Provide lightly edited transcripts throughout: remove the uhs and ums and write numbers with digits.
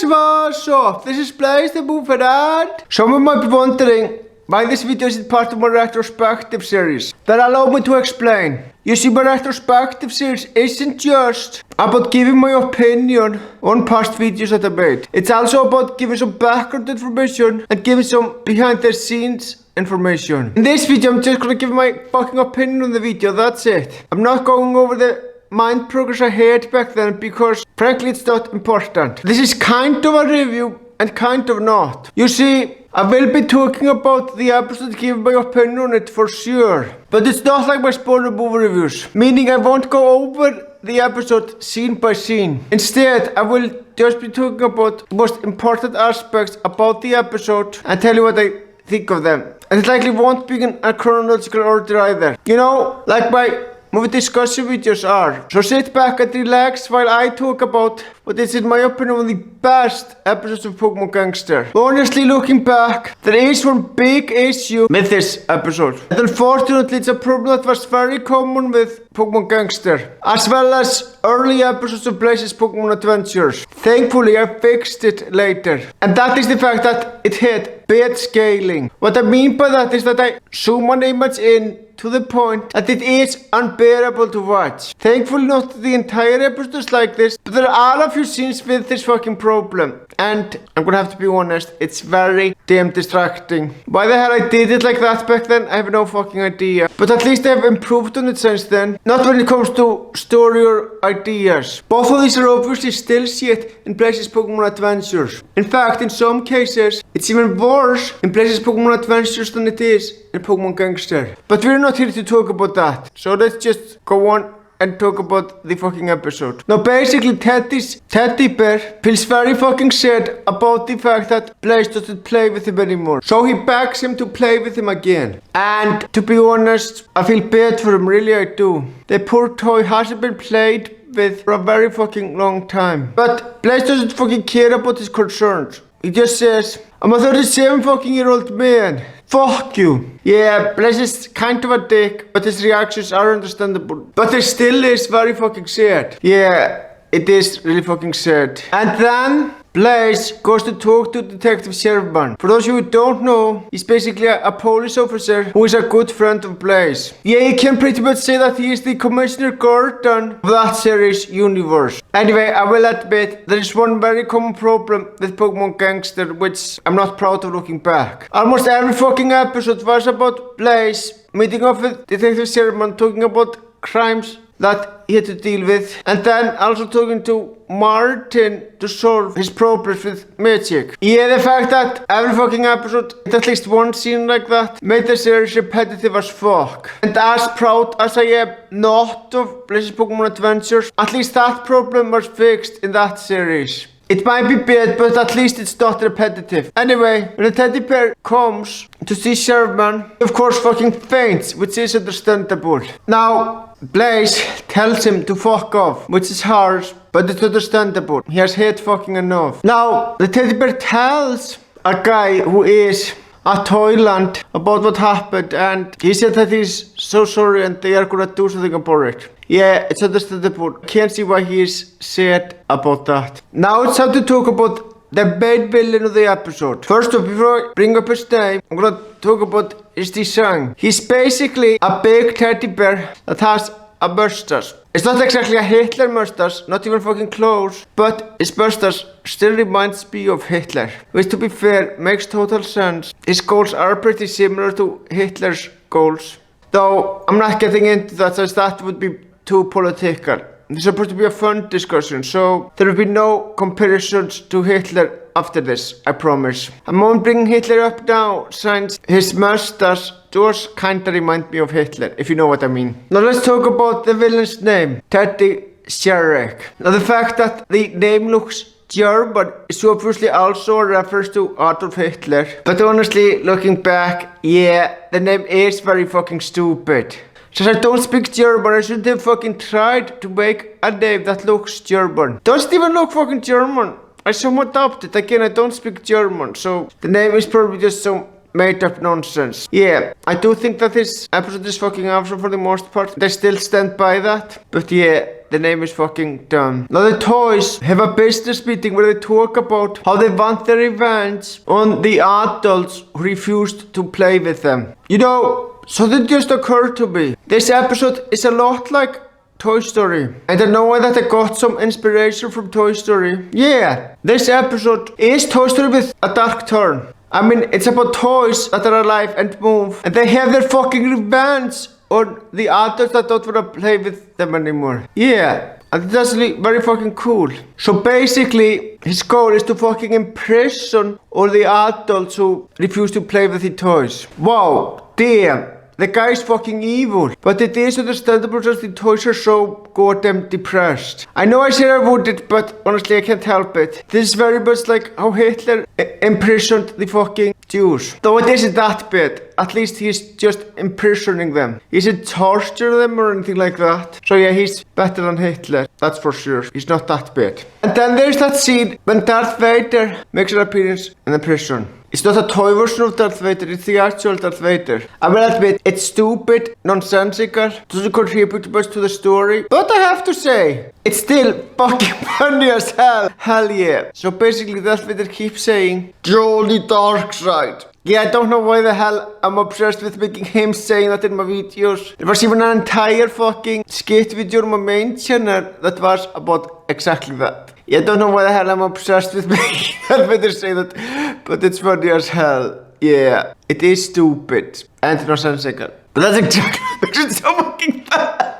guys, what's up? This is Blaze the Movie Dad. Someone might be wondering why this video isn't part of my retrospective series. Then allow me to explain. You see, my retrospective series isn't just about giving my opinion on past videos that I made. It's also about giving some background information and giving some behind the scenes information. In this video, I'm just gonna give my fucking opinion on the video, that's it. I'm not going over the mind progress I had back then because frankly it's not important. This is kind of a review and kind of not. You see, I will be talking about the episode, give my opinion on it for sure. But it's not like my spoiler movie reviews, meaning I won't go over the episode scene by scene. Instead, I will just be talking about the most important aspects about the episode and tell you what I think of them. And it likely won't be in a chronological order either. You know, like my movie discussion videos are. So sit back and relax while I talk about what is in my opinion one of the best episodes of Pokémon Gangster. Honestly, looking back, there is one big issue with this episode. And unfortunately, it's a problem that was very common with Pokémon Gangster, as well as early episodes of Blaze's Pokémon Adventures. Thankfully, I fixed it later. And that is the fact that it had bad scaling. What I mean by that is that I zoom an image in to the point that it is unbearable to watch. Thankfully not the entire episode is like this, but there are a few scenes with this fucking problem. And I'm gonna have to be honest, it's very damn distracting. Why the hell I did it like that back then, I have no fucking idea. But at least I've improved on it since then. Not when it comes to story or ideas. Both of these are obviously still shit in Blaze's Pokémon Adventures. In fact, in some cases, it's even worse in Blaze's Pokémon Adventures than it is in Pokémon Gangster. But we're not here to talk about that. So let's just go on and talk about the fucking episode. Now basically Teddy's teddy bear feels very fucking sad about the fact that Blaze doesn't play with him anymore. So he begs him to play with him again. And to be honest, I feel bad for him, really I do. The poor toy hasn't been played with for a very fucking long time. But Blaze doesn't fucking care about his concerns. He just says, I'm a 37 fucking year old man. Fuck you. Yeah, Blaze is kind of a dick, but his reactions are understandable. But it still is very fucking sad. Yeah, it is really fucking sad. And then Blaze goes to talk to Detective Sherman. For those of you who don't know, he's basically a police officer who is a good friend of Blaze. Yeah, you can pretty much say that he is the Commissioner Gordon of that series universe. Anyway, I will admit, there is one very common problem with Pokémon Gangster, which I'm not proud of looking back. Almost every fucking episode was about Blaze meeting up with Detective Sherman, talking about crimes that he had to deal with, and then also talking to Martin to solve his problems with magic. Yeah, the fact that every fucking episode had at least one scene like that made the series repetitive as fuck. And as proud as I am not of Blaze's Pokémon Adventures, at least that problem was fixed in that series. It might be bad, but at least it's not repetitive. Anyway, when the teddy bear comes to see Sherman, he of course fucking faints, which is understandable. Now, Blaze tells him to fuck off, which is harsh, but it's understandable. He has had fucking enough. Now, the teddy bear tells a guy who is at Toyland about what happened, and he said that he's so sorry and they are gonna do something about it. Yeah, it's understandable. Can't see why he is sad about that. Now it's time to talk about the main villain of the episode. First off, before I bring up his name, I'm gonna talk about his design. He's basically a big teddy bear that has a mustache. It's not exactly a Hitler mustache, not even fucking close, but his mustache still reminds me of Hitler, which to be fair makes total sense. His goals are pretty similar to Hitler's goals, though I'm not getting into that since that would be too political. This is supposed to be a fun discussion, so there will be no comparisons to Hitler after this, I promise. I'm only bringing Hitler up now since his mustache does kinda remind me of Hitler, if you know what I mean. Now let's talk about the villain's name, Teddy Sherrick. Now the fact that the name looks German is obviously also a reference to Adolf Hitler. But honestly, looking back, yeah, the name is very fucking stupid. Since I don't speak German, I shouldn't have fucking tried to make a name that looks German. Doesn't even look fucking German. I somewhat doubt it. Again, I don't speak German, so the name is probably just some made up nonsense. Yeah, I do think that this episode is fucking awesome for the most part. They still stand by that. But yeah, the name is fucking dumb. Now the toys have a business meeting where they talk about how they want their revenge on the adults who refused to play with them. You know, something just occurred to me. This episode is a lot like Toy Story. And I know that I got some inspiration from Toy Story. Yeah, this episode is Toy Story with a dark turn. I mean, it's about toys that are alive and move. And they have their fucking revenge on the adults that don't want to play with them anymore. Yeah, and that's very fucking cool. So basically, his goal is to fucking imprison all the adults who refuse to play with the toys. Wow, damn. The guy is fucking evil, but it is understandable that the toys are so goddamn depressed. I know I said I wouldn't, but honestly I can't help it. This is very much like how Hitler imprisoned the fucking Jews. Though it isn't that bad, at least he's just imprisoning them. He isn't torturing them or anything like that. So yeah, he's better than Hitler, that's for sure. He's not that bad. And then there's that scene when Darth Vader makes an appearance in the prison. It's not a toy version of Darth Vader, it's the actual Darth Vader. I will admit, it's stupid, nonsensical, doesn't contribute much to the story. But I have to say, it's still fucking funny as hell. Hell yeah. So basically Darth Vader keeps saying, "Join the dark side." Yeah, I don't know why the hell I'm obsessed with making him saying that in my videos. There was even an entire fucking skit video on my main channel that was about exactly that. Yeah, I don't know why the hell I'm obsessed with making Darth Vader say that, but it's funny as hell. Yeah, it is stupid and nonsensical. But that's exactly what makes it so fucking bad.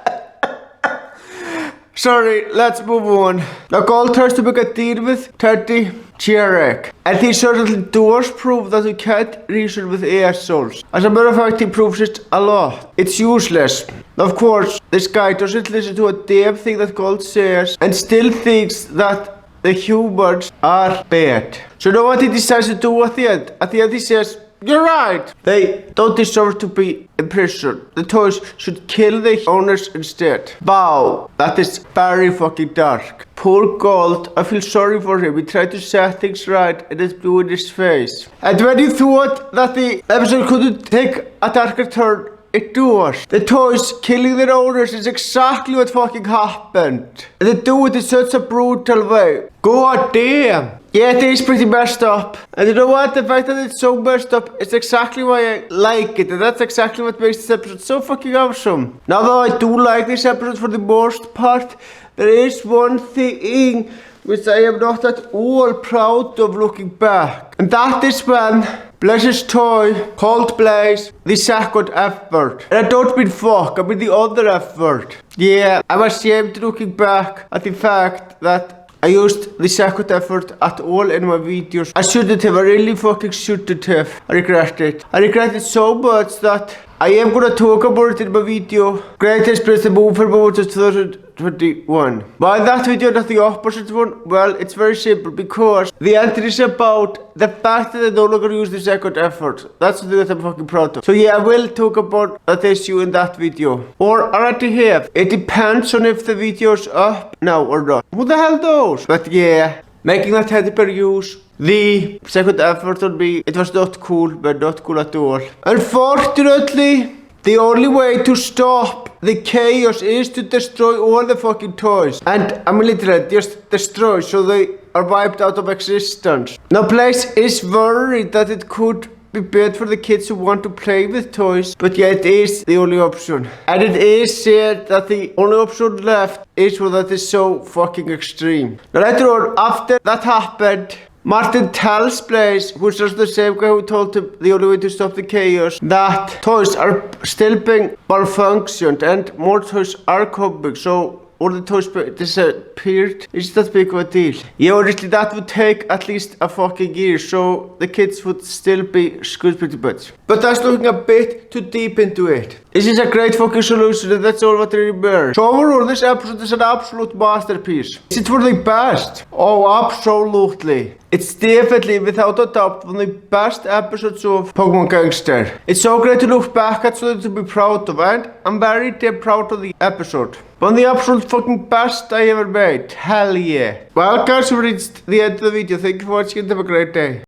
Sorry, let's move on. Now Gold tries to make a deal with Teddy Sherrick, and he certainly does prove that you can't reason with assholes. As a matter of fact, he proves it a lot. It's useless. Of course, this guy doesn't listen to a damn thing that Gold says and still thinks that the humans are bad. So you know what he decides to do at the end? At the end he says, "You're right. They don't deserve to be imprisoned. The toys should kill the owners instead." Wow, that is very fucking dark. Poor Gold, I feel sorry for him. He tried to set things right and it's blue in his face. And when you thought that the episode couldn't take a darker turn, it does. The toys killing their owners is exactly what fucking happened. And they do it in such a brutal way. God damn. Yeah, it is pretty messed up. And you know what? The fact that it's so messed up is exactly why I like it. And that's exactly what makes this episode so fucking awesome. Now though I do like this episode for the most part, there is one thing which I am not at all proud of looking back. And that is when Blaze's toy called Blaze the second F word. And I don't mean fuck, I mean the other F word. Yeah, I'm ashamed looking back at the fact that I used the second F word at all in my videos. I shouldn't have, I really fucking shouldn't have. I regret it. I regret it so much that I am gonna talk about it in my video. Greatest British movie moments of 2021. Why that video, not the opposite one? Well, it's very simple, because the entry is about the fact that I no longer use the second effort. That's the thing that I'm fucking proud of. So yeah, I will talk about that issue in that video. Or I already have. It depends on if the video's up now or not. Who the hell knows? But yeah, making that teddy bear use the second effort on me, it was not cool, but not cool at all. Unfortunately, the only way to stop the chaos is to destroy all the fucking toys. And I mean literally, just destroy so they are wiped out of existence. Now Blaze is worried that it could be bad for the kids who want to play with toys, but yeah, it is the only option. And it is said that the only option left is one that is so fucking extreme. Now later on, after that happened, Martin tells Blaze, who's just the same guy who told him the only way to stop the chaos, that toys are still being malfunctioned and more toys are coming, so all the toys disappeared. Is that big of a deal? Yeah, honestly, that would take at least a fucking year, so the kids would still be screwed pretty much. But that's looking a bit too deep into it. This is a great fucking solution, and that's all what really matters. So overall, this episode is an absolute masterpiece. Is it for the best? Oh, absolutely. It's definitely, without a doubt, one of the best episodes of Pokémon Gangster. It's so great to look back at, something to be proud of, and I'm very damn proud of the episode. One of the absolute fucking best I ever made. Hell yeah. Well guys, we reached the end of the video. Thank you for watching and have a great day.